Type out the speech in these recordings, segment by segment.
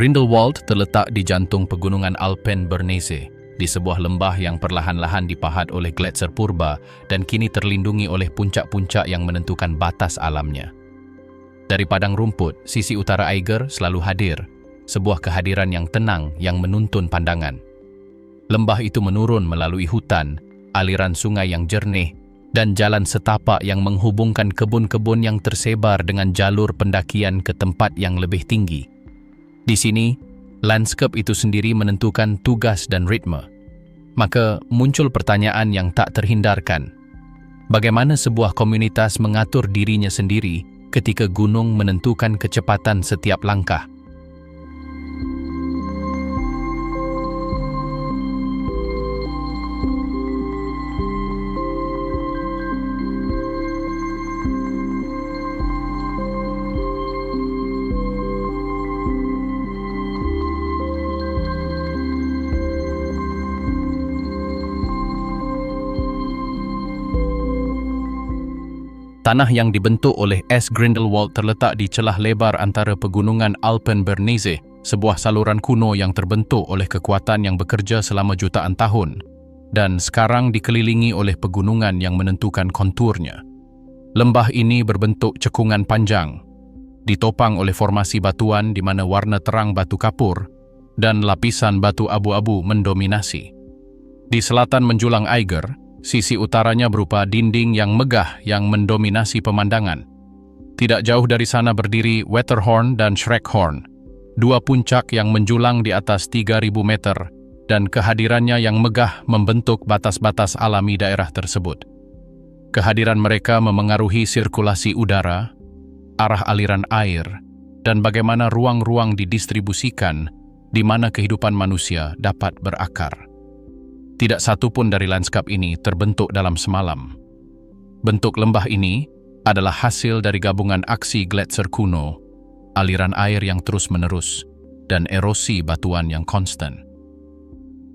Grindelwald terletak di jantung pegunungan Alpen Bernese, di sebuah lembah yang perlahan-lahan dipahat oleh gletser purba dan kini terlindungi oleh puncak-puncak yang menentukan batas alamnya. Dari padang rumput, sisi utara Eiger selalu hadir, sebuah kehadiran yang tenang yang menuntun pandangan. Lembah itu menurun melalui hutan, aliran sungai yang jernih, dan jalan setapak yang menghubungkan kebun-kebun yang tersebar dengan jalur pendakian ke tempat yang lebih tinggi. Di sini, lanskap itu sendiri menentukan tugas dan ritme. Maka muncul pertanyaan yang tak terhindarkan. Bagaimana sebuah komunitas mengatur dirinya sendiri ketika gunung menentukan kecepatan setiap langkah? Tanah yang dibentuk oleh es Grindelwald terletak di celah lebar antara pegunungan Alpen Bernese, sebuah saluran kuno yang terbentuk oleh kekuatan yang bekerja selama jutaan tahun, dan sekarang dikelilingi oleh pegunungan yang menentukan konturnya. Lembah ini berbentuk cekungan panjang, ditopang oleh formasi batuan di mana warna terang batu kapur dan lapisan batu abu-abu mendominasi. Di selatan menjulang Eiger, sisi utaranya berupa dinding yang megah yang mendominasi pemandangan. Tidak jauh dari sana berdiri Wetterhorn dan Schreckhorn, dua puncak yang menjulang di atas 3.000 meter, dan kehadirannya yang megah membentuk batas-batas alami daerah tersebut. Kehadiran mereka memengaruhi sirkulasi udara, arah aliran air, dan bagaimana ruang-ruang didistribusikan di mana kehidupan manusia dapat berakar. Tidak satu pun dari lanskap ini terbentuk dalam semalam. Bentuk lembah ini adalah hasil dari gabungan aksi gletser kuno, aliran air yang terus-menerus, dan erosi batuan yang konstan.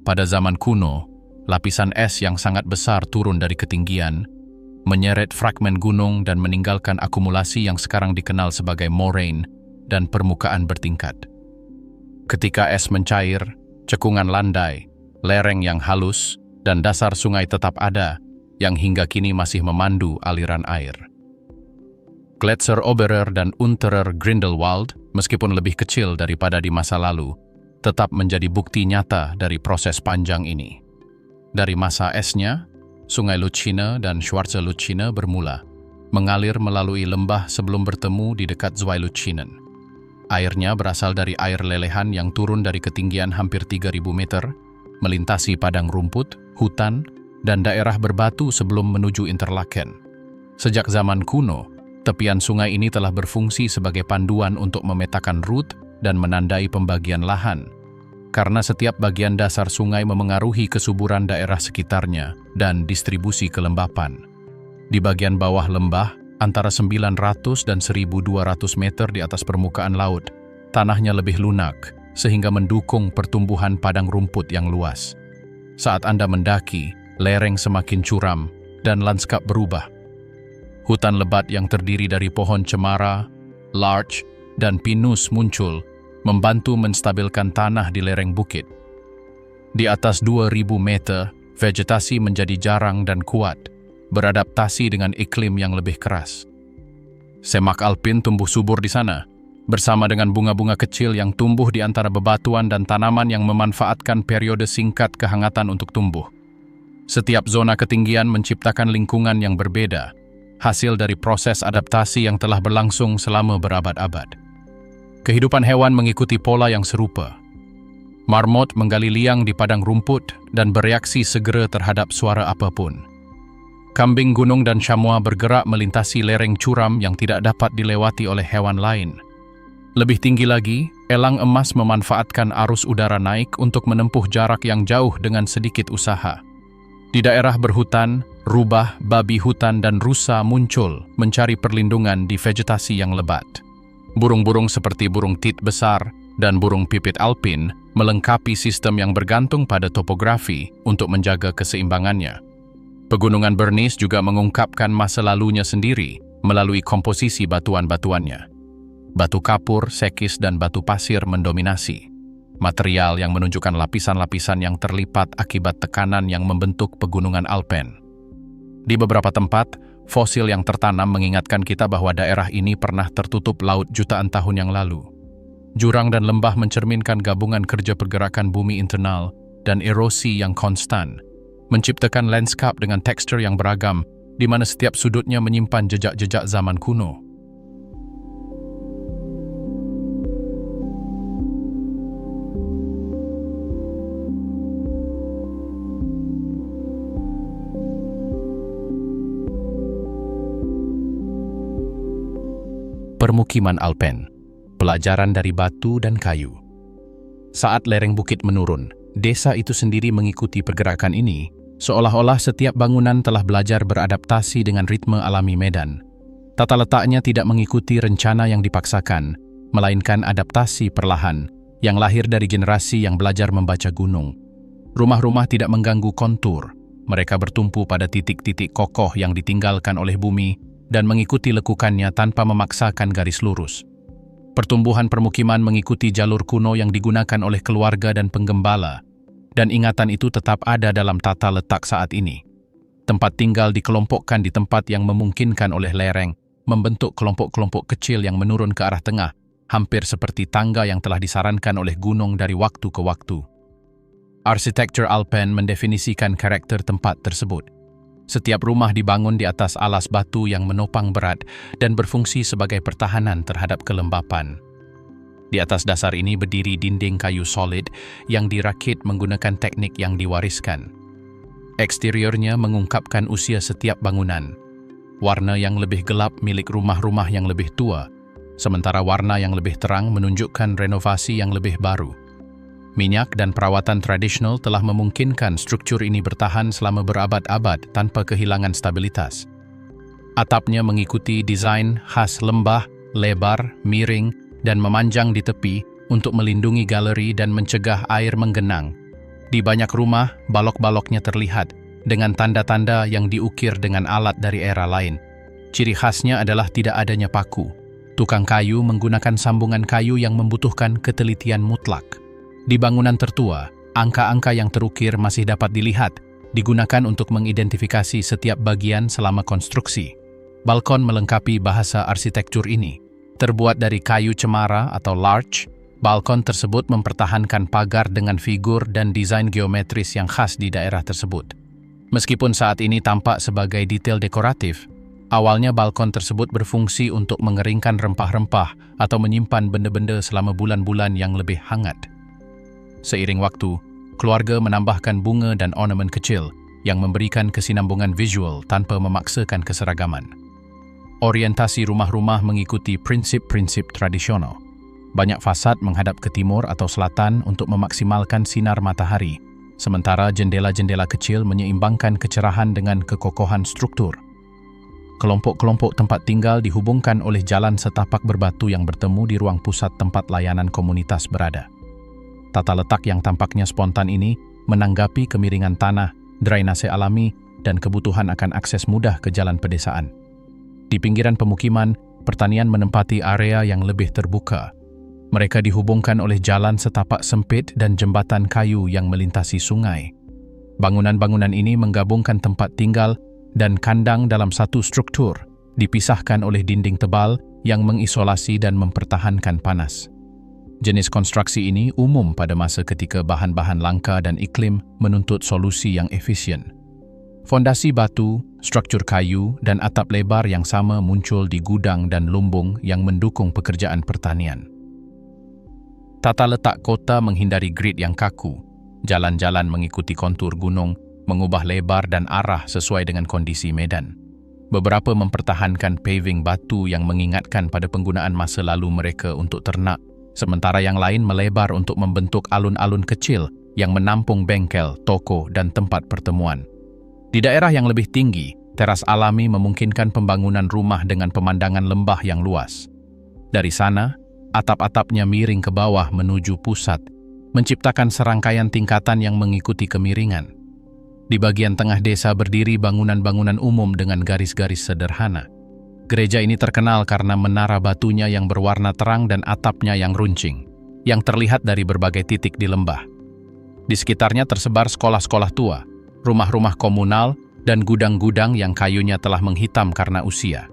Pada zaman kuno, lapisan es yang sangat besar turun dari ketinggian, menyeret fragmen gunung dan meninggalkan akumulasi yang sekarang dikenal sebagai moraine dan permukaan bertingkat. Ketika es mencair, cekungan landai, lereng yang halus, dan dasar sungai tetap ada, yang hingga kini masih memandu aliran air. Gletser Oberer dan Unterer Grindelwald, meskipun lebih kecil daripada di masa lalu, tetap menjadi bukti nyata dari proses panjang ini. Dari masa esnya, Sungai Lütschine dan Schwarze Lütschine bermula, mengalir melalui lembah sebelum bertemu di dekat Zweilütschinen. Airnya berasal dari air lelehan yang turun dari ketinggian hampir 3.000 meter, melintasi padang rumput, hutan, dan daerah berbatu sebelum menuju Interlaken. Sejak zaman kuno, tepian sungai ini telah berfungsi sebagai panduan untuk memetakan rute dan menandai pembagian lahan, karena setiap bagian dasar sungai memengaruhi kesuburan daerah sekitarnya dan distribusi kelembapan. Di bagian bawah lembah, antara 900 dan 1.200 meter di atas permukaan laut, tanahnya lebih lunak, sehingga mendukung pertumbuhan padang rumput yang luas. Saat Anda mendaki, lereng semakin curam dan lanskap berubah. Hutan lebat yang terdiri dari pohon cemara, larch, dan pinus muncul, membantu menstabilkan tanah di lereng bukit. Di atas 2.000 meter, vegetasi menjadi jarang dan kuat, beradaptasi dengan iklim yang lebih keras. Semak alpin tumbuh subur di sana, bersama dengan bunga-bunga kecil yang tumbuh di antara bebatuan dan tanaman yang memanfaatkan periode singkat kehangatan untuk tumbuh. Setiap zona ketinggian menciptakan lingkungan yang berbeda, hasil dari proses adaptasi yang telah berlangsung selama berabad-abad. Kehidupan hewan mengikuti pola yang serupa. Marmot menggali liang di padang rumput dan bereaksi segera terhadap suara apapun. Kambing gunung dan chamois bergerak melintasi lereng curam yang tidak dapat dilewati oleh hewan lain. Lebih tinggi lagi, elang emas memanfaatkan arus udara naik untuk menempuh jarak yang jauh dengan sedikit usaha. Di daerah berhutan, rubah, babi hutan, dan rusa muncul mencari perlindungan di vegetasi yang lebat. Burung-burung seperti burung tit besar dan burung pipit alpin melengkapi sistem yang bergantung pada topografi untuk menjaga keseimbangannya. Pegunungan Bernese juga mengungkapkan masa lalunya sendiri melalui komposisi batuan-batuannya. Batu kapur, sekis, dan batu pasir mendominasi. Material yang menunjukkan lapisan-lapisan yang terlipat akibat tekanan yang membentuk pegunungan Alpen. Di beberapa tempat, fosil yang tertanam mengingatkan kita bahwa daerah ini pernah tertutup laut jutaan tahun yang lalu. Jurang dan lembah mencerminkan gabungan kerja pergerakan bumi internal dan erosi yang konstan, menciptakan lanskap dengan tekstur yang beragam, di mana setiap sudutnya menyimpan jejak-jejak zaman kuno. Permukiman Alpen, pelajaran dari batu dan kayu. Saat lereng bukit menurun, desa itu sendiri mengikuti pergerakan ini, seolah-olah setiap bangunan telah belajar beradaptasi dengan ritme alami medan. Tata letaknya tidak mengikuti rencana yang dipaksakan, melainkan adaptasi perlahan yang lahir dari generasi yang belajar membaca gunung. Rumah-rumah tidak mengganggu kontur, mereka bertumpu pada titik-titik kokoh yang ditinggalkan oleh bumi dan mengikuti lekukannya tanpa memaksakan garis lurus. Pertumbuhan permukiman mengikuti jalur kuno yang digunakan oleh keluarga dan penggembala, dan ingatan itu tetap ada dalam tata letak saat ini. Tempat tinggal dikelompokkan di tempat yang memungkinkan oleh lereng, membentuk kelompok-kelompok kecil yang menurun ke arah tengah, hampir seperti tangga yang telah disarankan oleh gunung dari waktu ke waktu. Arsitektur Alpen mendefinisikan karakter tempat tersebut. Setiap rumah dibangun di atas alas batu yang menopang berat dan berfungsi sebagai pertahanan terhadap kelembapan. Di atas dasar ini berdiri dinding kayu solid yang dirakit menggunakan teknik yang diwariskan. Eksteriornya mengungkapkan usia setiap bangunan. Warna yang lebih gelap milik rumah-rumah yang lebih tua, sementara warna yang lebih terang menunjukkan renovasi yang lebih baru. Minyak dan perawatan tradisional telah memungkinkan struktur ini bertahan selama berabad-abad tanpa kehilangan stabilitas. Atapnya mengikuti desain khas lembah, lebar, miring, dan memanjang di tepi untuk melindungi galeri dan mencegah air menggenang. Di banyak rumah, balok-baloknya terlihat dengan tanda-tanda yang diukir dengan alat dari era lain. Ciri khasnya adalah tidak adanya paku. Tukang kayu menggunakan sambungan kayu yang membutuhkan ketelitian mutlak. Di bangunan tertua, angka-angka yang terukir masih dapat dilihat, digunakan untuk mengidentifikasi setiap bagian selama konstruksi. Balkon melengkapi bahasa arsitektur ini. Terbuat dari kayu cemara atau larch, balkon tersebut mempertahankan pagar dengan figur dan desain geometris yang khas di daerah tersebut. Meskipun saat ini tampak sebagai detail dekoratif, awalnya balkon tersebut berfungsi untuk mengeringkan rempah-rempah atau menyimpan benda-benda selama bulan-bulan yang lebih hangat. Seiring waktu, keluarga menambahkan bunga dan ornamen kecil yang memberikan kesinambungan visual tanpa memaksakan keseragaman. Orientasi rumah-rumah mengikuti prinsip-prinsip tradisional. Banyak fasad menghadap ke timur atau selatan untuk memaksimalkan sinar matahari, sementara jendela-jendela kecil menyeimbangkan kecerahan dengan kekokohan struktur. Kelompok-kelompok tempat tinggal dihubungkan oleh jalan setapak berbatu yang bertemu di ruang pusat tempat layanan komunitas berada. Tata letak yang tampaknya spontan ini menanggapi kemiringan tanah, drainase alami, dan kebutuhan akan akses mudah ke jalan pedesaan. Di pinggiran pemukiman, pertanian menempati area yang lebih terbuka. Mereka dihubungkan oleh jalan setapak sempit dan jembatan kayu yang melintasi sungai. Bangunan-bangunan ini menggabungkan tempat tinggal dan kandang dalam satu struktur, dipisahkan oleh dinding tebal yang mengisolasi dan mempertahankan panas. Jenis konstruksi ini umum pada masa ketika bahan-bahan langka dan iklim menuntut solusi yang efisien. Fondasi batu, struktur kayu, dan atap lebar yang sama muncul di gudang dan lumbung yang mendukung pekerjaan pertanian. Tata letak kota menghindari grid yang kaku. Jalan-jalan mengikuti kontur gunung, mengubah lebar dan arah sesuai dengan kondisi medan. Beberapa mempertahankan paving batu yang mengingatkan pada penggunaan masa lalu mereka untuk ternak, sementara yang lain melebar untuk membentuk alun-alun kecil yang menampung bengkel, toko, dan tempat pertemuan. Di daerah yang lebih tinggi, teras alami memungkinkan pembangunan rumah dengan pemandangan lembah yang luas. Dari sana, atap-atapnya miring ke bawah menuju pusat, menciptakan serangkaian tingkatan yang mengikuti kemiringan. Di bagian tengah desa berdiri bangunan-bangunan umum dengan garis-garis sederhana. Gereja ini terkenal karena menara batunya yang berwarna terang dan atapnya yang runcing, yang terlihat dari berbagai titik di lembah. Di sekitarnya tersebar sekolah-sekolah tua, rumah-rumah komunal, dan gudang-gudang yang kayunya telah menghitam karena usia.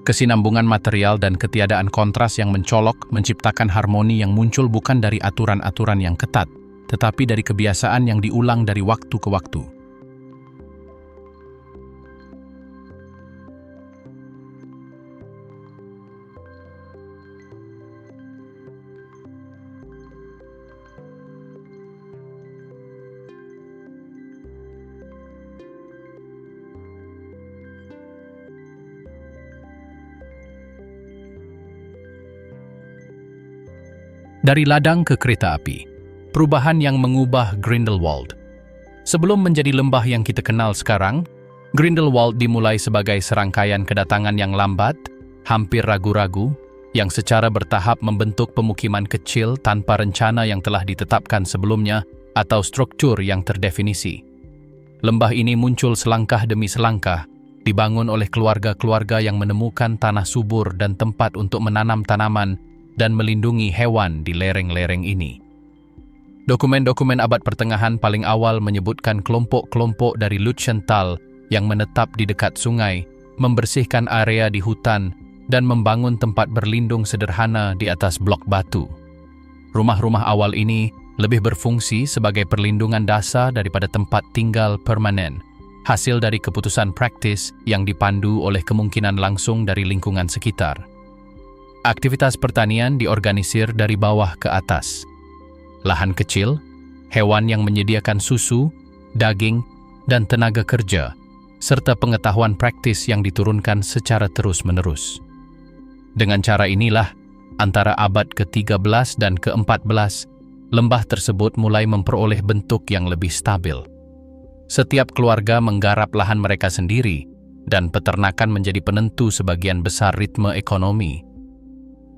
Kesinambungan material dan ketiadaan kontras yang mencolok menciptakan harmoni yang muncul bukan dari aturan-aturan yang ketat, tetapi dari kebiasaan yang diulang dari waktu ke waktu. Dari ladang ke kereta api, perubahan yang mengubah Grindelwald. Sebelum menjadi lembah yang kita kenal sekarang, Grindelwald dimulai sebagai serangkaian kedatangan yang lambat, hampir ragu-ragu, yang secara bertahap membentuk pemukiman kecil tanpa rencana yang telah ditetapkan sebelumnya atau struktur yang terdefinisi. Lembah ini muncul selangkah demi selangkah, dibangun oleh keluarga-keluarga yang menemukan tanah subur dan tempat untuk menanam tanaman dan melindungi hewan di lereng-lereng ini. Dokumen-dokumen abad pertengahan paling awal menyebutkan kelompok-kelompok dari Lutschenthal yang menetap di dekat sungai, membersihkan area di hutan, dan membangun tempat berlindung sederhana di atas blok batu. Rumah-rumah awal ini lebih berfungsi sebagai perlindungan dasar daripada tempat tinggal permanen, hasil dari keputusan praktis yang dipandu oleh kemungkinan langsung dari lingkungan sekitar. Aktivitas pertanian diorganisir dari bawah ke atas. Lahan kecil, hewan yang menyediakan susu, daging, dan tenaga kerja, serta pengetahuan praktis yang diturunkan secara terus-menerus. Dengan cara inilah, antara abad ke-13 dan ke-14, lembah tersebut mulai memperoleh bentuk yang lebih stabil. Setiap keluarga menggarap lahan mereka sendiri, dan peternakan menjadi penentu sebagian besar ritme ekonomi.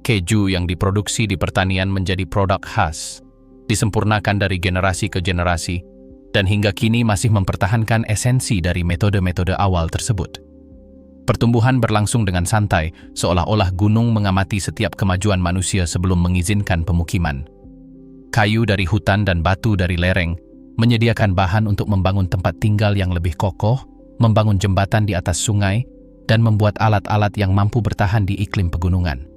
Keju yang diproduksi di pertanian menjadi produk khas, disempurnakan dari generasi ke generasi, dan hingga kini masih mempertahankan esensi dari metode-metode awal tersebut. Pertumbuhan berlangsung dengan santai, seolah-olah gunung mengamati setiap kemajuan manusia sebelum mengizinkan pemukiman. Kayu dari hutan dan batu dari lereng menyediakan bahan untuk membangun tempat tinggal yang lebih kokoh, membangun jembatan di atas sungai, dan membuat alat-alat yang mampu bertahan di iklim pegunungan.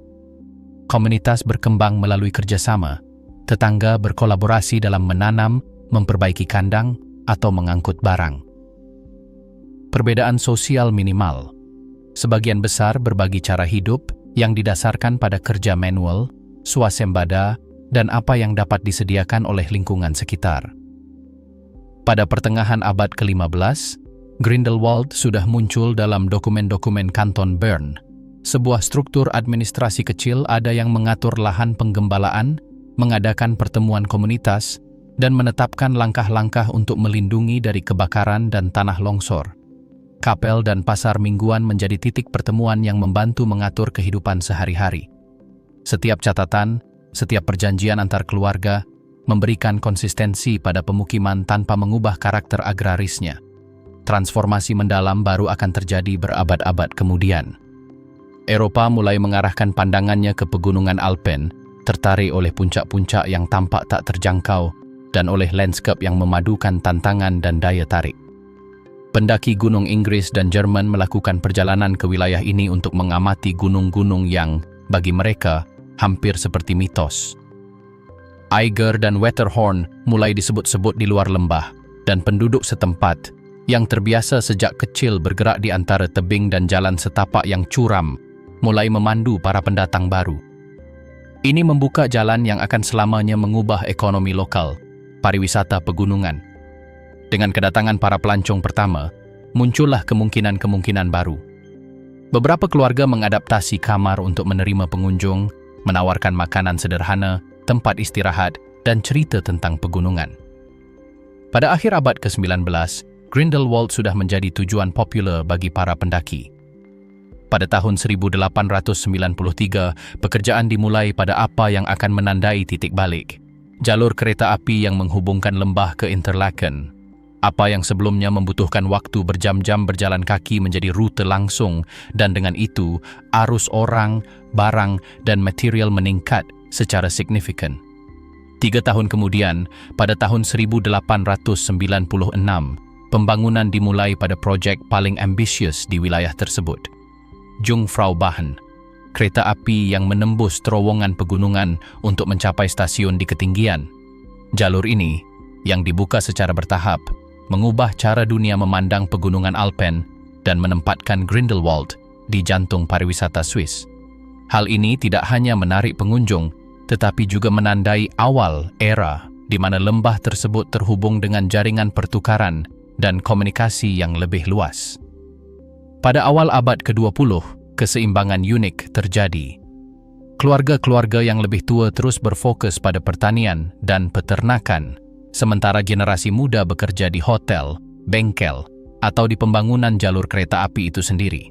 Komunitas berkembang melalui kerjasama, tetangga berkolaborasi dalam menanam, memperbaiki kandang, atau mengangkut barang. Perbedaan sosial minimal. Sebagian besar berbagi cara hidup yang didasarkan pada kerja manual, swasembada, dan apa yang dapat disediakan oleh lingkungan sekitar. Pada pertengahan abad ke-15, Grindelwald sudah muncul dalam dokumen-dokumen Kanton Bern. Sebuah struktur administrasi kecil ada yang mengatur lahan penggembalaan, mengadakan pertemuan komunitas, dan menetapkan langkah-langkah untuk melindungi dari kebakaran dan tanah longsor. Kapel dan pasar mingguan menjadi titik pertemuan yang membantu mengatur kehidupan sehari-hari. Setiap catatan, setiap perjanjian antar keluarga, memberikan konsistensi pada pemukiman tanpa mengubah karakter agrarisnya. Transformasi mendalam baru akan terjadi berabad-abad kemudian. Eropa mulai mengarahkan pandangannya ke pegunungan Alpen, tertarik oleh puncak-puncak yang tampak tak terjangkau dan oleh lanskap yang memadukan tantangan dan daya tarik. Pendaki gunung Inggris dan Jerman melakukan perjalanan ke wilayah ini untuk mengamati gunung-gunung yang, bagi mereka, hampir seperti mitos. Eiger dan Wetterhorn mulai disebut-sebut di luar lembah, dan penduduk setempat, yang terbiasa sejak kecil bergerak di antara tebing dan jalan setapak yang curam, mulai memandu para pendatang baru. Ini membuka jalan yang akan selamanya mengubah ekonomi lokal, pariwisata pegunungan. Dengan kedatangan para pelancong pertama, muncullah kemungkinan-kemungkinan baru. Beberapa keluarga mengadaptasi kamar untuk menerima pengunjung, menawarkan makanan sederhana, tempat istirahat, dan cerita tentang pegunungan. Pada akhir abad ke-19, Grindelwald sudah menjadi tujuan populer bagi para pendaki. Pada tahun 1893, pekerjaan dimulai pada apa yang akan menandai titik balik, jalur kereta api yang menghubungkan lembah ke Interlaken. Apa yang sebelumnya membutuhkan waktu berjam-jam berjalan kaki menjadi rute langsung, dan dengan itu arus orang, barang, dan material meningkat secara signifikan. 3 tahun kemudian, pada tahun 1896, pembangunan dimulai pada projek paling ambisius di wilayah tersebut, Jungfraubahnn, kereta api yang menembus terowongan pegunungan untuk mencapai stasiun di ketinggian. Jalur ini, yang dibuka secara bertahap, mengubah cara dunia memandang pegunungan Alpen dan menempatkan Grindelwald di jantung pariwisata Swiss. Hal ini tidak hanya menarik pengunjung, tetapi juga menandai awal era di mana lembah tersebut terhubung dengan jaringan pertukaran dan komunikasi yang lebih luas. Pada awal abad ke-20, keseimbangan unik terjadi. Keluarga-keluarga yang lebih tua terus berfokus pada pertanian dan peternakan, sementara generasi muda bekerja di hotel, bengkel, atau di pembangunan jalur kereta api itu sendiri.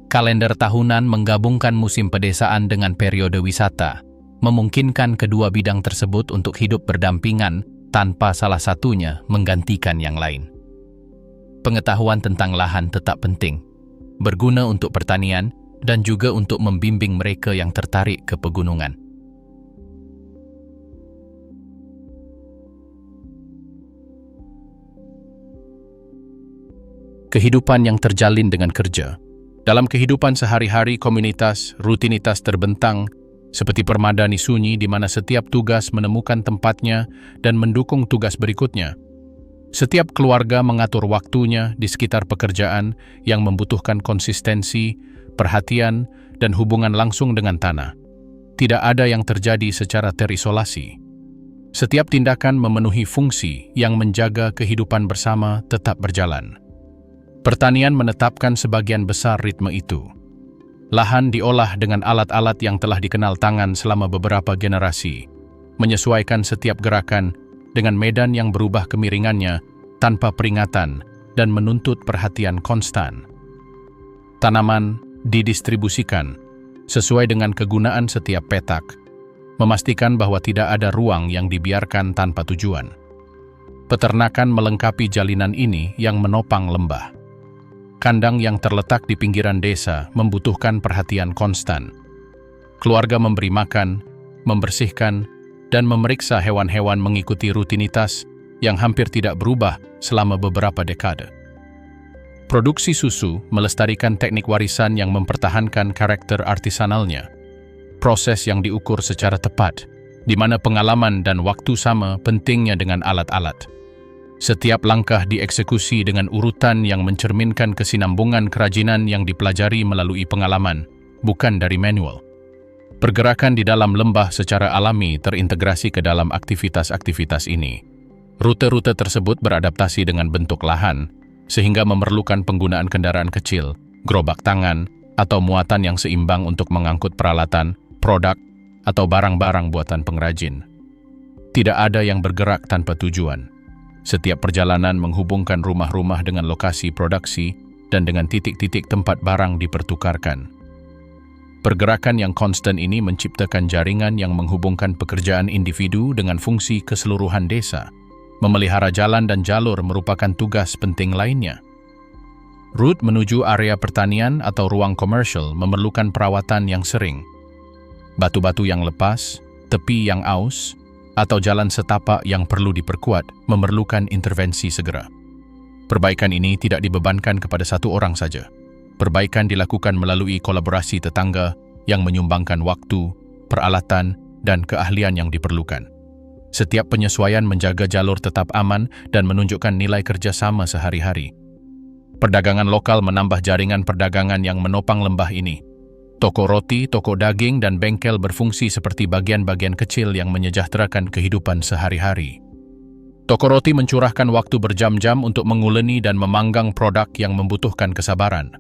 Kalender tahunan menggabungkan musim pedesaan dengan periode wisata, memungkinkan kedua bidang tersebut untuk hidup berdampingan tanpa salah satunya menggantikan yang lain. Pengetahuan tentang lahan tetap penting, berguna untuk pertanian dan juga untuk membimbing mereka yang tertarik ke pegunungan. Kehidupan yang terjalin dengan kerja. Dalam kehidupan sehari-hari komunitas, rutinitas terbentang, seperti permadani sunyi di mana setiap tugas menemukan tempatnya dan mendukung tugas berikutnya. Setiap keluarga mengatur waktunya di sekitar pekerjaan yang membutuhkan konsistensi, perhatian, dan hubungan langsung dengan tanah. Tidak ada yang terjadi secara terisolasi. Setiap tindakan memenuhi fungsi yang menjaga kehidupan bersama tetap berjalan. Pertanian menetapkan sebagian besar ritme itu. Lahan diolah dengan alat-alat yang telah dikenal tangan selama beberapa generasi, menyesuaikan setiap gerakan dengan medan yang berubah kemiringannya tanpa peringatan dan menuntut perhatian konstan. Tanaman didistribusikan sesuai dengan kegunaan setiap petak, memastikan bahwa tidak ada ruang yang dibiarkan tanpa tujuan. Peternakan melengkapi jalinan ini yang menopang lembah. Kandang yang terletak di pinggiran desa membutuhkan perhatian konstan. Keluarga memberi makan, membersihkan, dan memeriksa hewan-hewan mengikuti rutinitas yang hampir tidak berubah selama beberapa dekade. Produksi susu melestarikan teknik warisan yang mempertahankan karakter artisanalnya. Proses yang diukur secara tepat, di mana pengalaman dan waktu sama pentingnya dengan alat-alat. Setiap langkah dieksekusi dengan urutan yang mencerminkan kesinambungan kerajinan yang dipelajari melalui pengalaman, bukan dari manual. Pergerakan di dalam lembah secara alami terintegrasi ke dalam aktivitas-aktivitas ini. Rute-rute tersebut beradaptasi dengan bentuk lahan, sehingga memerlukan penggunaan kendaraan kecil, gerobak tangan, atau muatan yang seimbang untuk mengangkut peralatan, produk, atau barang-barang buatan pengrajin. Tidak ada yang bergerak tanpa tujuan. Setiap perjalanan menghubungkan rumah-rumah dengan lokasi produksi dan dengan titik-titik tempat barang dipertukarkan. Pergerakan yang konstan ini menciptakan jaringan yang menghubungkan pekerjaan individu dengan fungsi keseluruhan desa. Memelihara jalan dan jalur merupakan tugas penting lainnya. Rute menuju area pertanian atau ruang komersial memerlukan perawatan yang sering. Batu-batu yang lepas, tepi yang aus, atau jalan setapak yang perlu diperkuat memerlukan intervensi segera. Perbaikan ini tidak dibebankan kepada satu orang saja. Perbaikan dilakukan melalui kolaborasi tetangga yang menyumbangkan waktu, peralatan, dan keahlian yang diperlukan. Setiap penyesuaian menjaga jalur tetap aman dan menunjukkan nilai kerjasama sehari-hari. Perdagangan lokal menambah jaringan perdagangan yang menopang lembah ini. Toko roti, toko daging, dan bengkel berfungsi seperti bagian-bagian kecil yang menyejahterakan kehidupan sehari-hari. Toko roti mencurahkan waktu berjam-jam untuk menguleni dan memanggang produk yang membutuhkan kesabaran.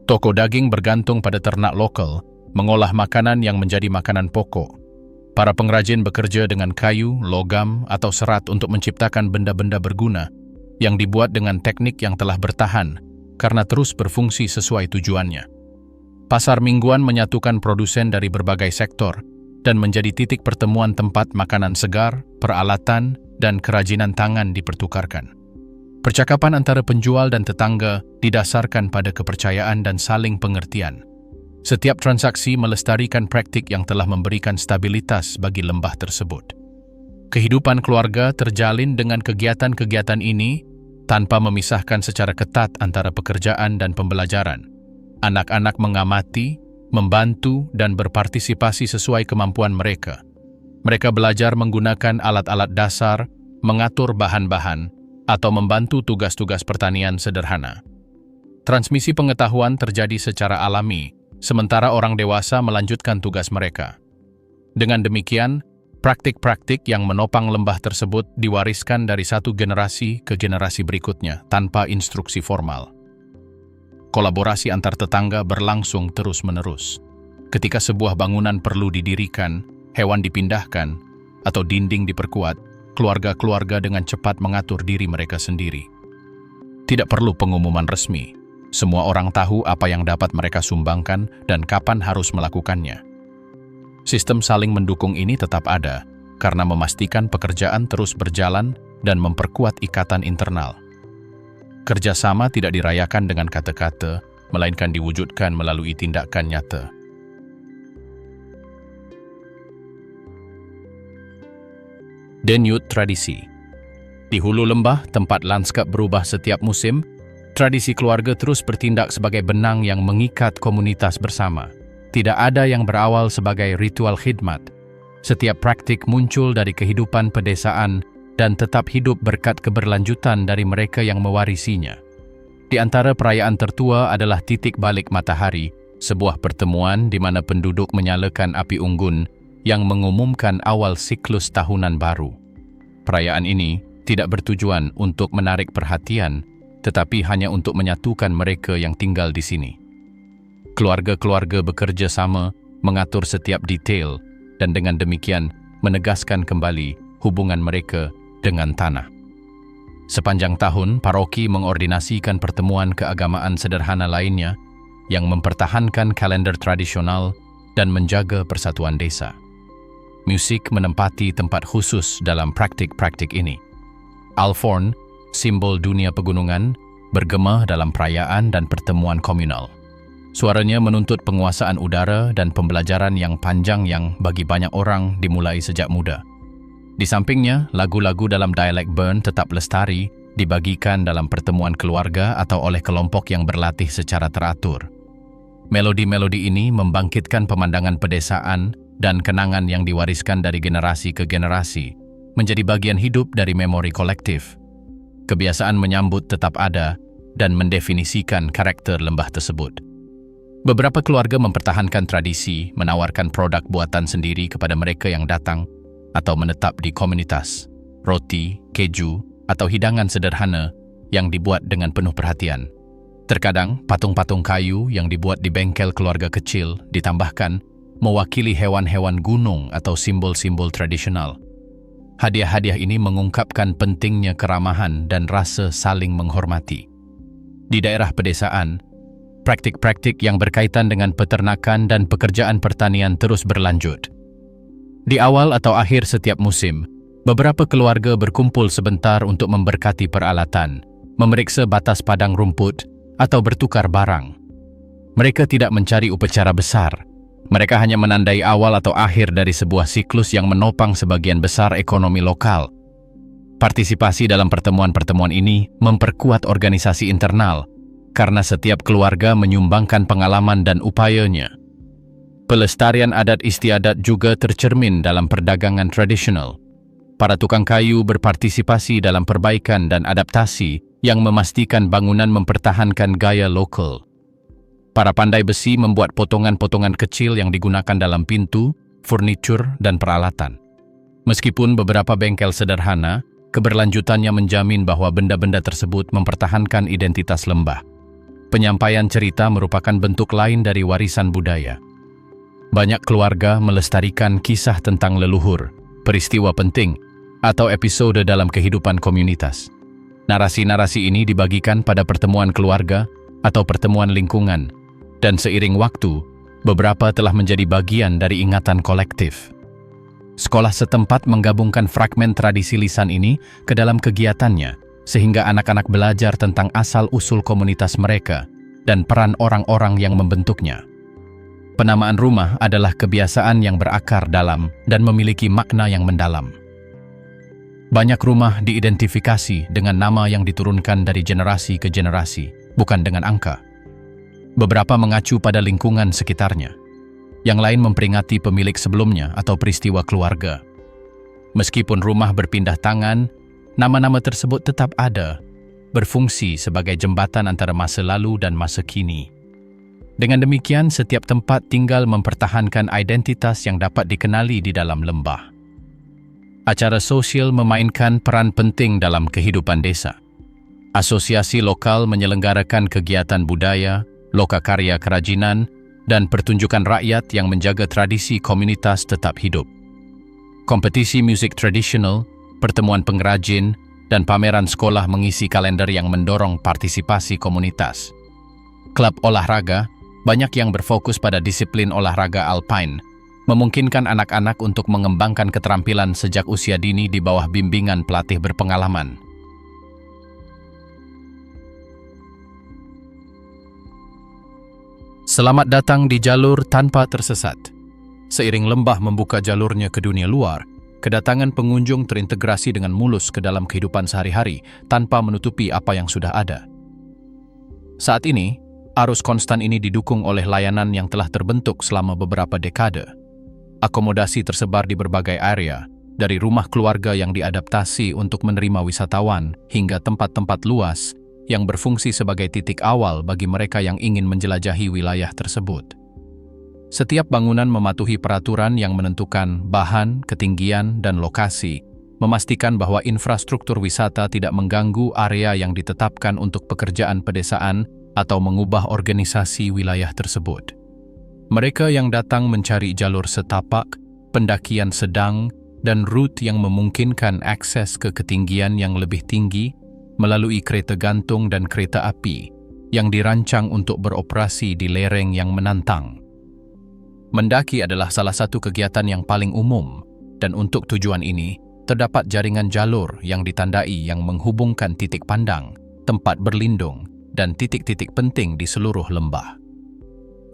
Toko daging bergantung pada ternak lokal, mengolah makanan yang menjadi makanan pokok. Para pengrajin bekerja dengan kayu, logam, atau serat untuk menciptakan benda-benda berguna yang dibuat dengan teknik yang telah bertahan karena terus berfungsi sesuai tujuannya. Pasar mingguan menyatukan produsen dari berbagai sektor dan menjadi titik pertemuan tempat makanan segar, peralatan, dan kerajinan tangan dipertukarkan. Percakapan antara penjual dan tetangga didasarkan pada kepercayaan dan saling pengertian. Setiap transaksi melestarikan praktik yang telah memberikan stabilitas bagi lembah tersebut. Kehidupan keluarga terjalin dengan kegiatan-kegiatan ini tanpa memisahkan secara ketat antara pekerjaan dan pembelajaran. Anak-anak mengamati, membantu, dan berpartisipasi sesuai kemampuan mereka. Mereka belajar menggunakan alat-alat dasar, mengatur bahan-bahan, atau membantu tugas-tugas pertanian sederhana. Transmisi pengetahuan terjadi secara alami, sementara orang dewasa melanjutkan tugas mereka. Dengan demikian, praktik-praktik yang menopang lembah tersebut diwariskan dari satu generasi ke generasi berikutnya tanpa instruksi formal. Kolaborasi antar tetangga berlangsung terus-menerus. Ketika sebuah bangunan perlu didirikan, hewan dipindahkan, atau dinding diperkuat, keluarga-keluarga dengan cepat mengatur diri mereka sendiri. Tidak perlu pengumuman resmi. Semua orang tahu apa yang dapat mereka sumbangkan dan kapan harus melakukannya. Sistem saling mendukung ini tetap ada karena memastikan pekerjaan terus berjalan dan memperkuat ikatan internal. Kerjasama tidak dirayakan dengan kata-kata, melainkan diwujudkan melalui tindakan nyata. Denyut tradisi. Di hulu lembah, tempat lanskap berubah setiap musim, tradisi keluarga terus bertindak sebagai benang yang mengikat komunitas bersama. Tidak ada yang berawal sebagai ritual khidmat. Setiap praktik muncul dari kehidupan pedesaan dan tetap hidup berkat keberlanjutan dari mereka yang mewarisinya. Di antara perayaan tertua adalah titik balik matahari, sebuah pertemuan di mana penduduk menyalakan api unggun yang mengumumkan awal siklus tahunan baru. Perayaan ini tidak bertujuan untuk menarik perhatian, tetapi hanya untuk menyatukan mereka yang tinggal di sini. Keluarga-keluarga bekerja sama, mengatur setiap detail, dan dengan demikian menegaskan kembali hubungan mereka dengan tanah. Sepanjang tahun, paroki mengordinasikan pertemuan keagamaan sederhana lainnya yang mempertahankan kalender tradisional dan menjaga persatuan desa. Musik menempati tempat khusus dalam praktik-praktik ini. Althorn, simbol dunia pegunungan, bergema dalam perayaan dan pertemuan komunal. Suaranya menuntut penguasaan udara dan pembelajaran yang panjang yang bagi banyak orang dimulai sejak muda. Di sampingnya, lagu-lagu dalam dialek Bern tetap lestari, dibagikan dalam pertemuan keluarga atau oleh kelompok yang berlatih secara teratur. Melodi-melodi ini membangkitkan pemandangan pedesaan dan kenangan yang diwariskan dari generasi ke generasi, menjadi bagian hidup dari memori kolektif. Kebiasaan menyambut tetap ada dan mendefinisikan karakter lembah tersebut. Beberapa keluarga mempertahankan tradisi, menawarkan produk buatan sendiri kepada mereka yang datang atau menetap di komunitas, roti, keju, atau hidangan sederhana yang dibuat dengan penuh perhatian. Terkadang, patung-patung kayu yang dibuat di bengkel keluarga kecil ditambahkan mewakili hewan-hewan gunung atau simbol-simbol tradisional. Hadiah-hadiah ini mengungkapkan pentingnya keramahan dan rasa saling menghormati. Di daerah pedesaan, praktik-praktik yang berkaitan dengan peternakan dan pekerjaan pertanian terus berlanjut. Di awal atau akhir setiap musim, beberapa keluarga berkumpul sebentar untuk memberkati peralatan, memeriksa batas padang rumput, atau bertukar barang. Mereka tidak mencari upacara besar. Mereka hanya menandai awal atau akhir dari sebuah siklus yang menopang sebagian besar ekonomi lokal. Partisipasi dalam pertemuan-pertemuan ini memperkuat organisasi internal, karena setiap keluarga menyumbangkan pengalaman dan upayanya. Pelestarian adat istiadat juga tercermin dalam perdagangan tradisional. Para tukang kayu berpartisipasi dalam perbaikan dan adaptasi yang memastikan bangunan mempertahankan gaya lokal. Para pandai besi membuat potongan-potongan kecil yang digunakan dalam pintu, furnitur, dan peralatan. Meskipun beberapa bengkel sederhana, keberlanjutannya menjamin bahwa benda-benda tersebut mempertahankan identitas lembah. Penyampaian cerita merupakan bentuk lain dari warisan budaya. Banyak keluarga melestarikan kisah tentang leluhur, peristiwa penting, atau episode dalam kehidupan komunitas. Narasi-narasi ini dibagikan pada pertemuan keluarga atau pertemuan lingkungan, dan seiring waktu, beberapa telah menjadi bagian dari ingatan kolektif. Sekolah setempat menggabungkan fragmen tradisi lisan ini ke dalam kegiatannya, sehingga anak-anak belajar tentang asal-usul komunitas mereka dan peran orang-orang yang membentuknya. Penamaan rumah adalah kebiasaan yang berakar dalam dan memiliki makna yang mendalam. Banyak rumah diidentifikasi dengan nama yang diturunkan dari generasi ke generasi, bukan dengan angka. Beberapa mengacu pada lingkungan sekitarnya. Yang lain memperingati pemilik sebelumnya atau peristiwa keluarga. Meskipun rumah berpindah tangan, nama-nama tersebut tetap ada, berfungsi sebagai jembatan antara masa lalu dan masa kini. Dengan demikian, setiap tempat tinggal mempertahankan identitas yang dapat dikenali di dalam lembah. Acara sosial memainkan peran penting dalam kehidupan desa. Asosiasi lokal menyelenggarakan kegiatan budaya, lokakarya kerajinan, dan pertunjukan rakyat yang menjaga tradisi komunitas tetap hidup. Kompetisi musik tradisional, pertemuan pengrajin, dan pameran sekolah mengisi kalender yang mendorong partisipasi komunitas. Klub olahraga, banyak yang berfokus pada disiplin olahraga alpine, memungkinkan anak-anak untuk mengembangkan keterampilan sejak usia dini di bawah bimbingan pelatih berpengalaman. Selamat datang di jalur tanpa tersesat. Seiring lembah membuka jalurnya ke dunia luar, kedatangan pengunjung terintegrasi dengan mulus ke dalam kehidupan sehari-hari tanpa menutupi apa yang sudah ada. Saat ini, arus konstan ini didukung oleh layanan yang telah terbentuk selama beberapa dekade. Akomodasi tersebar di berbagai area, dari rumah keluarga yang diadaptasi untuk menerima wisatawan hingga tempat-tempat luas yang berfungsi sebagai titik awal bagi mereka yang ingin menjelajahi wilayah tersebut. Setiap bangunan mematuhi peraturan yang menentukan bahan, ketinggian, dan lokasi, memastikan bahwa infrastruktur wisata tidak mengganggu area yang ditetapkan untuk pekerjaan pedesaan atau mengubah organisasi wilayah tersebut. Mereka yang datang mencari jalur setapak, pendakian sedang, dan rute yang memungkinkan akses ke ketinggian yang lebih tinggi melalui kereta gantung dan kereta api yang dirancang untuk beroperasi di lereng yang menantang. Mendaki adalah salah satu kegiatan yang paling umum, dan untuk tujuan ini, terdapat jaringan jalur yang ditandai yang menghubungkan titik pandang, tempat berlindung, dan titik-titik penting di seluruh lembah.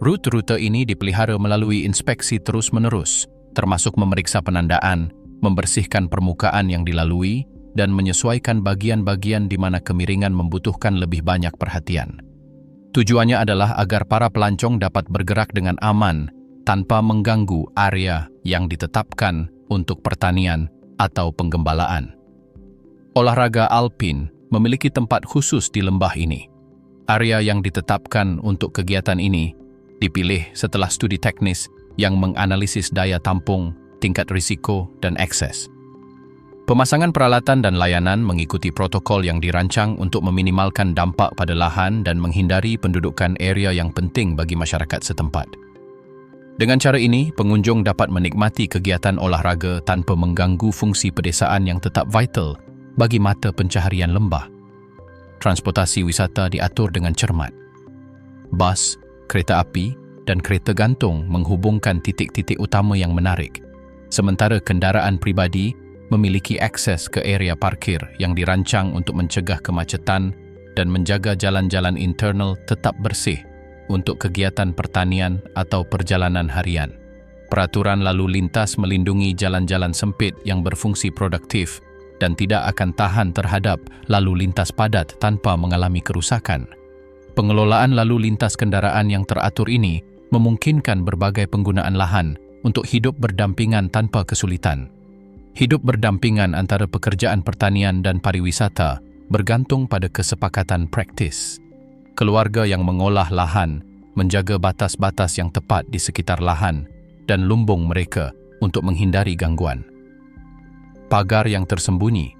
Rute-rute ini dipelihara melalui inspeksi terus-menerus, termasuk memeriksa penandaan, membersihkan permukaan yang dilalui, dan menyesuaikan bagian-bagian di mana kemiringan membutuhkan lebih banyak perhatian. Tujuannya adalah agar para pelancong dapat bergerak dengan aman tanpa mengganggu area yang ditetapkan untuk pertanian atau penggembalaan. Olahraga alpin memiliki tempat khusus di lembah ini. Area yang ditetapkan untuk kegiatan ini dipilih setelah studi teknis yang menganalisis daya tampung, tingkat risiko, dan akses. Pemasangan peralatan dan layanan mengikuti protokol yang dirancang untuk meminimalkan dampak pada lahan dan menghindari pendudukan area yang penting bagi masyarakat setempat. Dengan cara ini, pengunjung dapat menikmati kegiatan olahraga tanpa mengganggu fungsi pedesaan yang tetap vital bagi mata pencaharian lembah. Transportasi wisata diatur dengan cermat. Bas, kereta api, dan kereta gantung menghubungkan titik-titik utama yang menarik, sementara kendaraan pribadi memiliki akses ke area parkir yang dirancang untuk mencegah kemacetan dan menjaga jalan-jalan internal tetap bersih untuk kegiatan pertanian atau perjalanan harian. Peraturan lalu lintas melindungi jalan-jalan sempit yang berfungsi produktif dan tidak akan tahan terhadap lalu lintas padat tanpa mengalami kerusakan. Pengelolaan lalu lintas kendaraan yang teratur ini memungkinkan berbagai penggunaan lahan untuk hidup berdampingan tanpa kesulitan. Hidup berdampingan antara pekerjaan pertanian dan pariwisata bergantung pada kesepakatan praktis. Keluarga yang mengolah lahan menjaga batas-batas yang tepat di sekitar lahan dan lumbung mereka untuk menghindari gangguan. Pagar yang tersembunyi,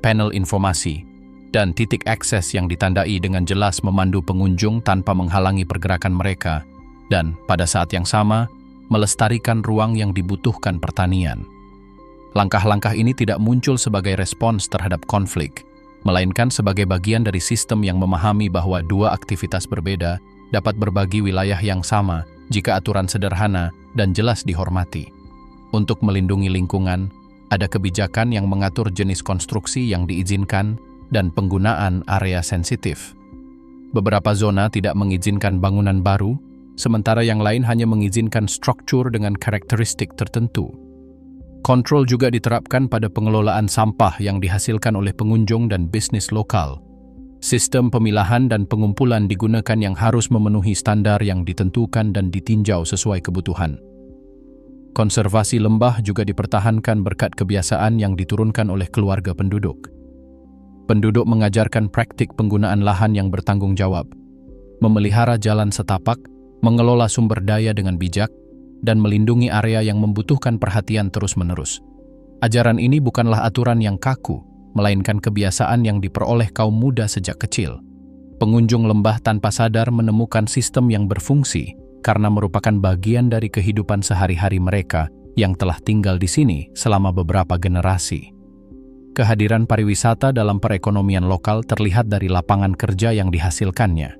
panel informasi, dan titik akses yang ditandai dengan jelas memandu pengunjung tanpa menghalangi pergerakan mereka dan, pada saat yang sama, melestarikan ruang yang dibutuhkan pertanian. Langkah-langkah ini tidak muncul sebagai respons terhadap konflik, melainkan sebagai bagian dari sistem yang memahami bahwa dua aktivitas berbeda dapat berbagi wilayah yang sama jika aturan sederhana dan jelas dihormati. Untuk melindungi lingkungan, ada kebijakan yang mengatur jenis konstruksi yang diizinkan dan penggunaan area sensitif. Beberapa zona tidak mengizinkan bangunan baru, sementara yang lain hanya mengizinkan struktur dengan karakteristik tertentu. Kontrol juga diterapkan pada pengelolaan sampah yang dihasilkan oleh pengunjung dan bisnis lokal. Sistem pemilahan dan pengumpulan digunakan yang harus memenuhi standar yang ditentukan dan ditinjau sesuai kebutuhan. Konservasi lembah juga dipertahankan berkat kebiasaan yang diturunkan oleh keluarga penduduk. Penduduk mengajarkan praktik penggunaan lahan yang bertanggung jawab, memelihara jalan setapak, mengelola sumber daya dengan bijak, dan melindungi area yang membutuhkan perhatian terus-menerus. Ajaran ini bukanlah aturan yang kaku, melainkan kebiasaan yang diperoleh kaum muda sejak kecil. Pengunjung lembah tanpa sadar menemukan sistem yang berfungsi karena merupakan bagian dari kehidupan sehari-hari mereka yang telah tinggal di sini selama beberapa generasi. Kehadiran pariwisata dalam perekonomian lokal terlihat dari lapangan kerja yang dihasilkannya.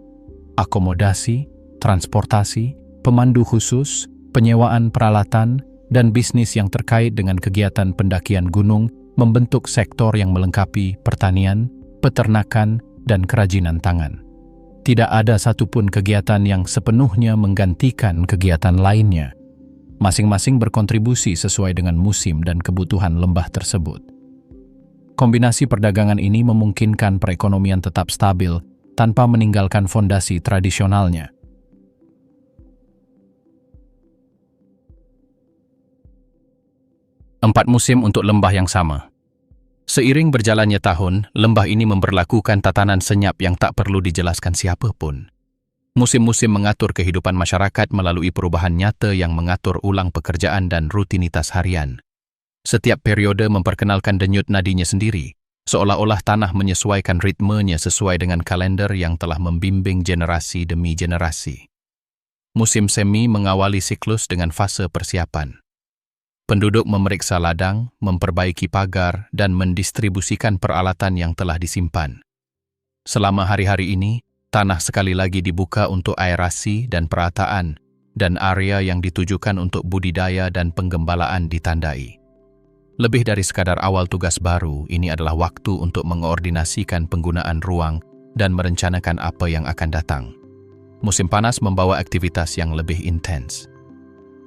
Akomodasi, transportasi, pemandu khusus, penyewaan peralatan, dan bisnis yang terkait dengan kegiatan pendakian gunung membentuk sektor yang melengkapi pertanian, peternakan, dan kerajinan tangan. Tidak ada satupun kegiatan yang sepenuhnya menggantikan kegiatan lainnya. Masing-masing berkontribusi sesuai dengan musim dan kebutuhan lembah tersebut. Kombinasi perdagangan ini memungkinkan perekonomian tetap stabil tanpa meninggalkan fondasi tradisionalnya. Empat musim untuk lembah yang sama. Seiring berjalannya tahun, lembah ini memberlakukan tatanan senyap yang tak perlu dijelaskan siapapun. Musim-musim mengatur kehidupan masyarakat melalui perubahan nyata yang mengatur ulang pekerjaan dan rutinitas harian. Setiap periode memperkenalkan denyut nadinya sendiri, seolah-olah tanah menyesuaikan ritmenya sesuai dengan kalender yang telah membimbing generasi demi generasi. Musim semi mengawali siklus dengan fase persiapan. Penduduk memeriksa ladang, memperbaiki pagar, dan mendistribusikan peralatan yang telah disimpan. Selama hari-hari ini, tanah sekali lagi dibuka untuk aerasi dan perataan, dan area yang ditujukan untuk budidaya dan penggembalaan ditandai. Lebih dari sekadar awal tugas baru, ini adalah waktu untuk mengordinasikan penggunaan ruang dan merencanakan apa yang akan datang. Musim panas membawa aktivitas yang lebih intens.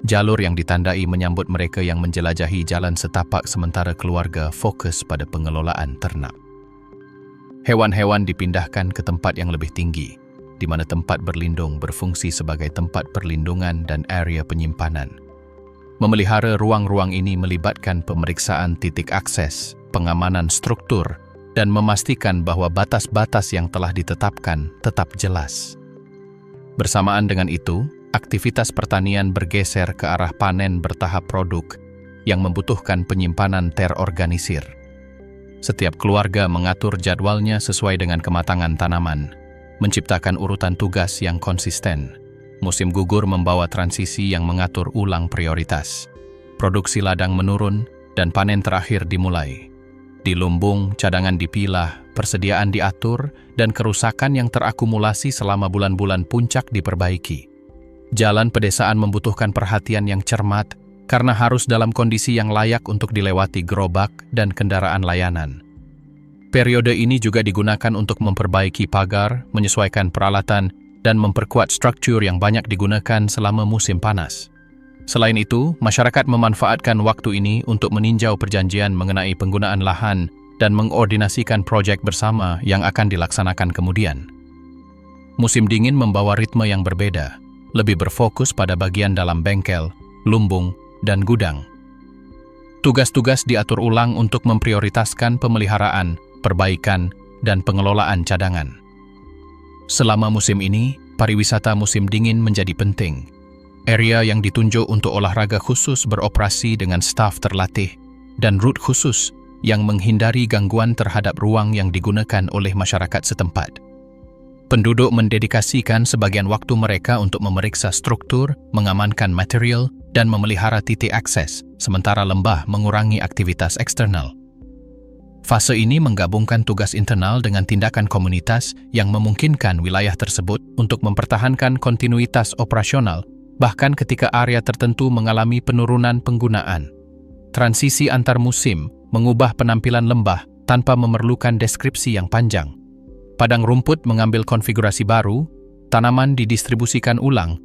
Jalur yang ditandai menyambut mereka yang menjelajahi jalan setapak sementara keluarga fokus pada pengelolaan ternak. Hewan-hewan dipindahkan ke tempat yang lebih tinggi, di mana tempat berlindung berfungsi sebagai tempat perlindungan dan area penyimpanan. Memelihara ruang-ruang ini melibatkan pemeriksaan titik akses, pengamanan struktur, dan memastikan bahwa batas-batas yang telah ditetapkan tetap jelas. Bersamaan dengan itu, aktivitas pertanian bergeser ke arah panen bertahap produk yang membutuhkan penyimpanan terorganisir. Setiap keluarga mengatur jadwalnya sesuai dengan kematangan tanaman, menciptakan urutan tugas yang konsisten. Musim gugur membawa transisi yang mengatur ulang prioritas. Produksi ladang menurun dan panen terakhir dimulai. Di lumbung, cadangan dipilah, persediaan diatur, dan kerusakan yang terakumulasi selama bulan-bulan puncak diperbaiki. Jalan pedesaan membutuhkan perhatian yang cermat karena harus dalam kondisi yang layak untuk dilewati gerobak dan kendaraan layanan. Periode ini juga digunakan untuk memperbaiki pagar, menyesuaikan peralatan, dan memperkuat struktur yang banyak digunakan selama musim panas. Selain itu, masyarakat memanfaatkan waktu ini untuk meninjau perjanjian mengenai penggunaan lahan dan mengordinasikan proyek bersama yang akan dilaksanakan kemudian. Musim dingin membawa ritme yang berbeda, lebih berfokus pada bagian dalam bengkel, lumbung, dan gudang. Tugas-tugas diatur ulang untuk memprioritaskan pemeliharaan, perbaikan, dan pengelolaan cadangan. Selama musim ini, pariwisata musim dingin menjadi penting. Area yang ditunjuk untuk olahraga khusus beroperasi dengan staf terlatih dan rute khusus yang menghindari gangguan terhadap ruang yang digunakan oleh masyarakat setempat. Penduduk mendedikasikan sebagian waktu mereka untuk memeriksa struktur, mengamankan material, dan memelihara titik akses, sementara lembah mengurangi aktivitas eksternal. Fase ini menggabungkan tugas internal dengan tindakan komunitas yang memungkinkan wilayah tersebut untuk mempertahankan kontinuitas operasional, bahkan ketika area tertentu mengalami penurunan penggunaan. Transisi antar musim mengubah penampilan lembah tanpa memerlukan deskripsi yang panjang. Padang rumput mengambil konfigurasi baru, tanaman didistribusikan ulang,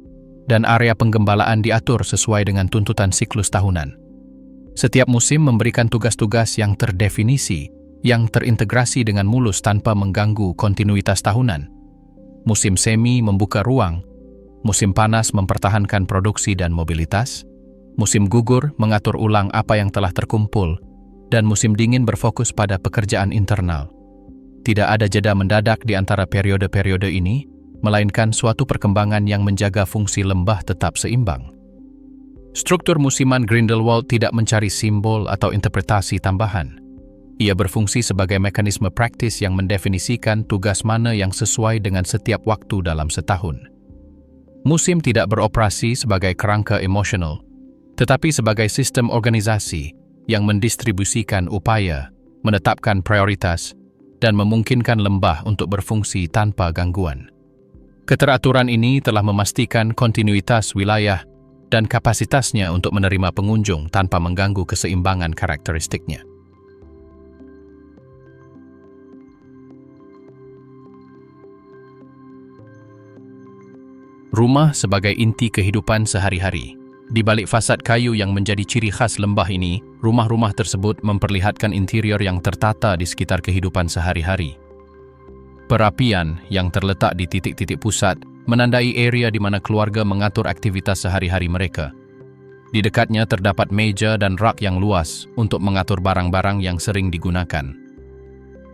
dan area penggembalaan diatur sesuai dengan tuntutan siklus tahunan. Setiap musim memberikan tugas-tugas yang terdefinisi, yang terintegrasi dengan mulus tanpa mengganggu kontinuitas tahunan. Musim semi membuka ruang, musim panas mempertahankan produksi dan mobilitas, musim gugur mengatur ulang apa yang telah terkumpul, dan musim dingin berfokus pada pekerjaan internal. Tidak ada jeda mendadak di antara periode-periode ini, melainkan suatu perkembangan yang menjaga fungsi lembah tetap seimbang. Struktur musiman Grindelwald tidak mencari simbol atau interpretasi tambahan. Ia berfungsi sebagai mekanisme praktis yang mendefinisikan tugas mana yang sesuai dengan setiap waktu dalam setahun. Musim tidak beroperasi sebagai kerangka emosional, tetapi sebagai sistem organisasi yang mendistribusikan upaya, menetapkan prioritas, dan memungkinkan lembah untuk berfungsi tanpa gangguan. Keteraturan ini telah memastikan kontinuitas wilayah dan kapasitasnya untuk menerima pengunjung tanpa mengganggu keseimbangan karakteristiknya. Rumah sebagai inti kehidupan sehari-hari. Di balik fasad kayu yang menjadi ciri khas lembah ini, rumah-rumah tersebut memperlihatkan interior yang tertata di sekitar kehidupan sehari-hari. Perapian yang terletak di titik-titik pusat menandai area di mana keluarga mengatur aktivitas sehari-hari mereka. Di dekatnya terdapat meja dan rak yang luas untuk mengatur barang-barang yang sering digunakan.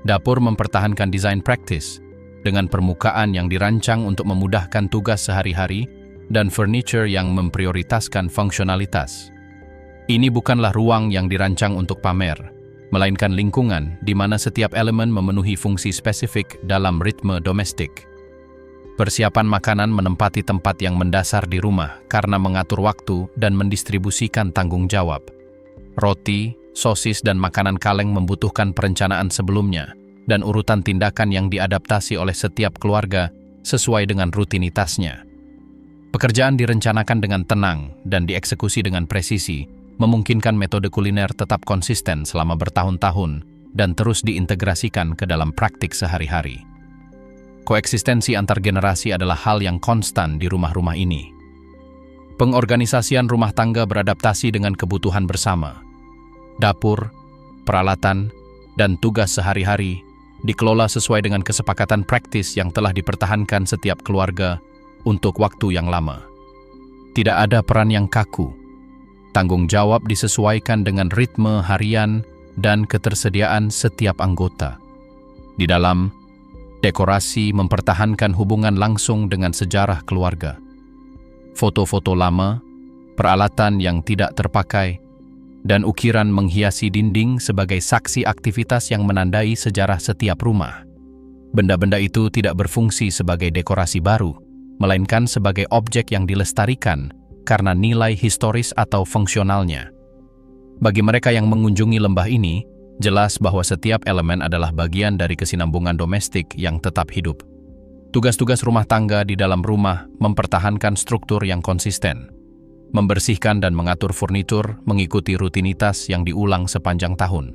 Dapur mempertahankan desain praktis dengan permukaan yang dirancang untuk memudahkan tugas sehari-hari dan furniture yang memprioritaskan fungsionalitas. Ini bukanlah ruang yang dirancang untuk pamer, melainkan lingkungan di mana setiap elemen memenuhi fungsi spesifik dalam ritme domestik. Persiapan makanan menempati tempat yang mendasar di rumah karena mengatur waktu dan mendistribusikan tanggung jawab. Roti, sosis, dan makanan kaleng membutuhkan perencanaan sebelumnya dan urutan tindakan yang diadaptasi oleh setiap keluarga sesuai dengan rutinitasnya. Pekerjaan direncanakan dengan tenang dan dieksekusi dengan presisi, memungkinkan metode kuliner tetap konsisten selama bertahun-tahun dan terus diintegrasikan ke dalam praktik sehari-hari. Koeksistensi antar generasi adalah hal yang konstan di rumah-rumah ini. Pengorganisasian rumah tangga beradaptasi dengan kebutuhan bersama. Dapur, peralatan, dan tugas sehari-hari dikelola sesuai dengan kesepakatan praktis yang telah dipertahankan setiap keluarga untuk waktu yang lama. Tidak ada peran yang kaku. Tanggung jawab disesuaikan dengan ritme harian dan ketersediaan setiap anggota. Di dalam, dekorasi mempertahankan hubungan langsung dengan sejarah keluarga. Foto-foto lama, peralatan yang tidak terpakai, dan ukiran menghiasi dinding sebagai saksi aktivitas yang menandai sejarah setiap rumah. Benda-benda itu tidak berfungsi sebagai dekorasi baru, melainkan sebagai objek yang dilestarikan karena nilai historis atau fungsionalnya. Bagi mereka yang mengunjungi lembah ini, jelas bahwa setiap elemen adalah bagian dari kesinambungan domestik yang tetap hidup. Tugas-tugas rumah tangga di dalam rumah mempertahankan struktur yang konsisten. Membersihkan dan mengatur furnitur mengikuti rutinitas yang diulang sepanjang tahun.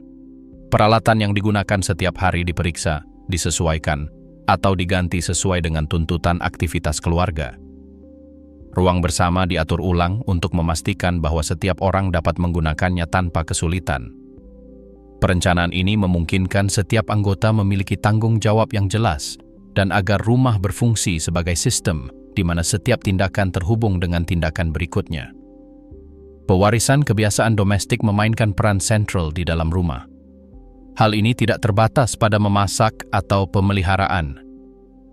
Peralatan yang digunakan setiap hari diperiksa, disesuaikan, atau diganti sesuai dengan tuntutan aktivitas keluarga. Ruang bersama diatur ulang untuk memastikan bahwa setiap orang dapat menggunakannya tanpa kesulitan. Perencanaan ini memungkinkan setiap anggota memiliki tanggung jawab yang jelas dan agar rumah berfungsi sebagai sistem di mana setiap tindakan terhubung dengan tindakan berikutnya. Pewarisan kebiasaan domestik memainkan peran sentral di dalam rumah. Hal ini tidak terbatas pada memasak atau pemeliharaan.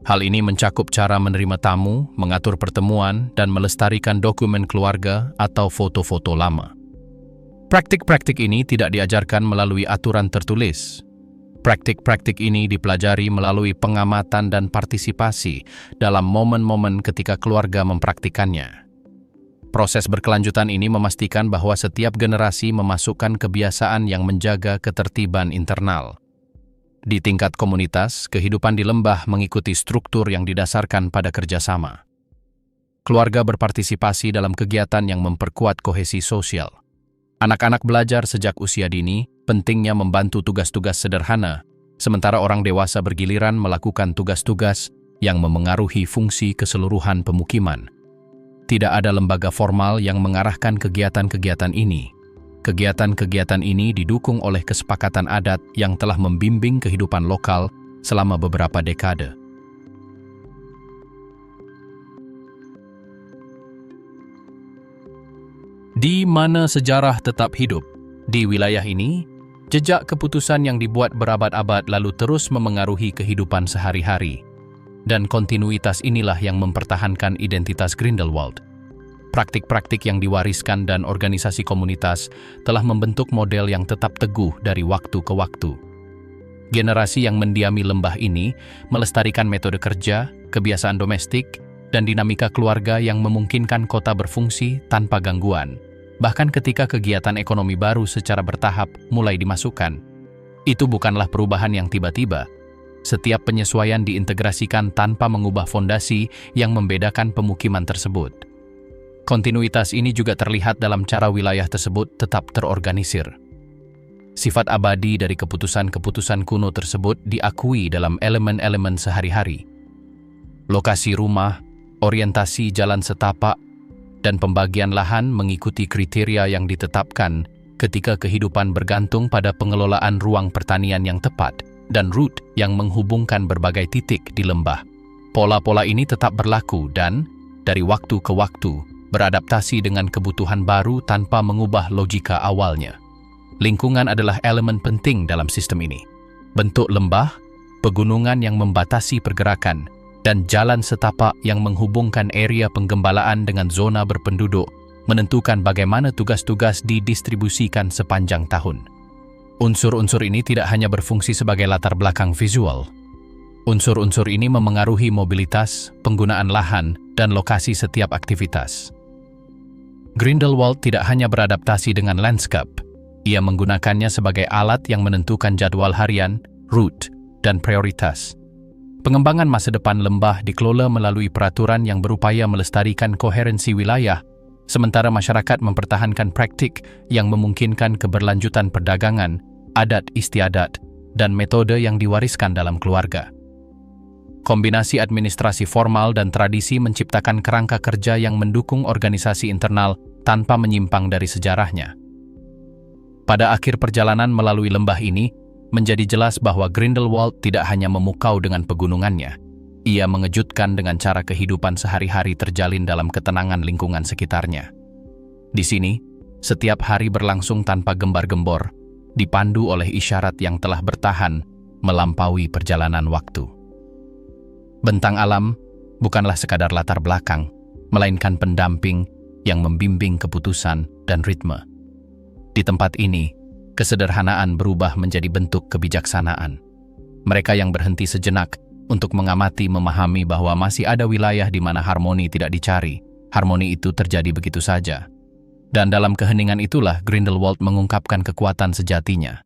Hal ini mencakup cara menerima tamu, mengatur pertemuan, dan melestarikan dokumen keluarga atau foto-foto lama. Praktik-praktik ini tidak diajarkan melalui aturan tertulis. Praktik-praktik ini dipelajari melalui pengamatan dan partisipasi dalam momen-momen ketika keluarga mempraktikannya. Proses berkelanjutan ini memastikan bahwa setiap generasi memasukkan kebiasaan yang menjaga ketertiban internal. Di tingkat komunitas, kehidupan di lembah mengikuti struktur yang didasarkan pada kerjasama. Keluarga berpartisipasi dalam kegiatan yang memperkuat kohesi sosial. Anak-anak belajar sejak usia dini pentingnya membantu tugas-tugas sederhana, sementara orang dewasa bergiliran melakukan tugas-tugas yang memengaruhi fungsi keseluruhan pemukiman. Tidak ada lembaga formal yang mengarahkan kegiatan-kegiatan ini. Kegiatan-kegiatan ini didukung oleh kesepakatan adat yang telah membimbing kehidupan lokal selama beberapa dekade. Di mana sejarah tetap hidup? Di wilayah ini, jejak keputusan yang dibuat berabad-abad lalu terus memengaruhi kehidupan sehari-hari. Dan kontinuitas inilah yang mempertahankan identitas Grindelwald. Praktik-praktik yang diwariskan dan organisasi komunitas telah membentuk model yang tetap teguh dari waktu ke waktu. Generasi yang mendiami lembah ini melestarikan metode kerja, kebiasaan domestik, dan dinamika keluarga yang memungkinkan kota berfungsi tanpa gangguan. Bahkan ketika kegiatan ekonomi baru secara bertahap mulai dimasukkan. Itu bukanlah perubahan yang tiba-tiba. Setiap penyesuaian diintegrasikan tanpa mengubah fondasi yang membedakan pemukiman tersebut. Kontinuitas ini juga terlihat dalam cara wilayah tersebut tetap terorganisir. Sifat abadi dari keputusan-keputusan kuno tersebut diakui dalam elemen-elemen sehari-hari. Lokasi rumah, orientasi jalan setapak, dan pembagian lahan mengikuti kriteria yang ditetapkan ketika kehidupan bergantung pada pengelolaan ruang pertanian yang tepat dan rute yang menghubungkan berbagai titik di lembah. Pola-pola ini tetap berlaku dan, dari waktu ke waktu, beradaptasi dengan kebutuhan baru tanpa mengubah logika awalnya. Lingkungan adalah elemen penting dalam sistem ini. Bentuk lembah, pegunungan yang membatasi pergerakan, dan jalan setapak yang menghubungkan area penggembalaan dengan zona berpenduduk menentukan bagaimana tugas-tugas didistribusikan sepanjang tahun. Unsur-unsur ini tidak hanya berfungsi sebagai latar belakang visual. Unsur-unsur ini memengaruhi mobilitas, penggunaan lahan, dan lokasi setiap aktivitas. Grindelwald tidak hanya beradaptasi dengan landscape, ia menggunakannya sebagai alat yang menentukan jadwal harian, rute, dan prioritas. Pengembangan masa depan lembah dikelola melalui peraturan yang berupaya melestarikan koherensi wilayah, sementara masyarakat mempertahankan praktik yang memungkinkan keberlanjutan perdagangan, adat istiadat, dan metode yang diwariskan dalam keluarga. Kombinasi administrasi formal dan tradisi menciptakan kerangka kerja yang mendukung organisasi internal tanpa menyimpang dari sejarahnya. Pada akhir perjalanan melalui lembah ini, menjadi jelas bahwa Grindelwald tidak hanya memukau dengan pegunungannya. Ia mengejutkan dengan cara kehidupan sehari-hari terjalin dalam ketenangan lingkungan sekitarnya. Di sini, setiap hari berlangsung tanpa gembar-gembor, dipandu oleh isyarat yang telah bertahan melampaui perjalanan waktu. Bentang alam bukanlah sekadar latar belakang, melainkan pendamping yang membimbing keputusan dan ritme. Di tempat ini, kesederhanaan berubah menjadi bentuk kebijaksanaan. Mereka yang berhenti sejenak untuk mengamati memahami bahwa masih ada wilayah di mana harmoni tidak dicari. Harmoni itu terjadi begitu saja. Dan dalam keheningan itulah Grindelwald mengungkapkan kekuatan sejatinya.